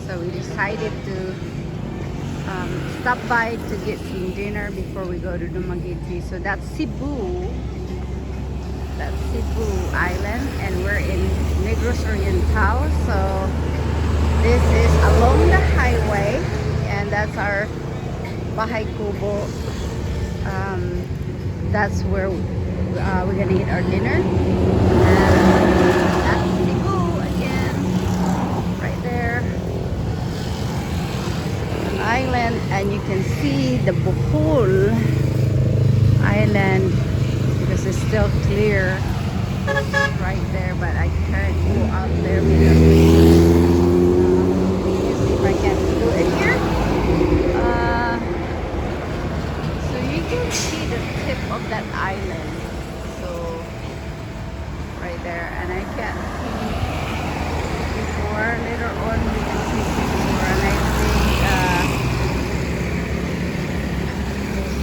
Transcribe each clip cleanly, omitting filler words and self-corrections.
So we decided to stop by to get some dinner before we go to Dumaguete. So that's Cebu. That's Cebu Island, and we're in Negros Oriental. So this is along the highway, and that's our Bahay Kubo. That's where we're gonna eat our dinner. That's Cebu again, right there, an island, and you can see the Bohol Island because it's still clear right there, but I can't go out there because let's see if I can do it here. So you can see the tip of that island. So right there, and I can't see before. Later on, we can see before, and I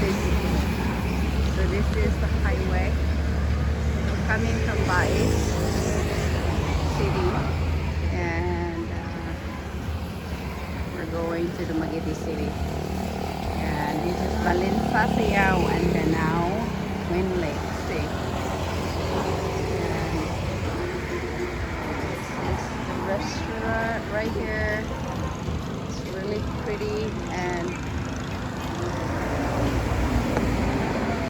think this is the highway. We're coming from Bais City, and we're going to the Dumaguete City. And this is Balinsa, Siao, and Danao Twin Lake.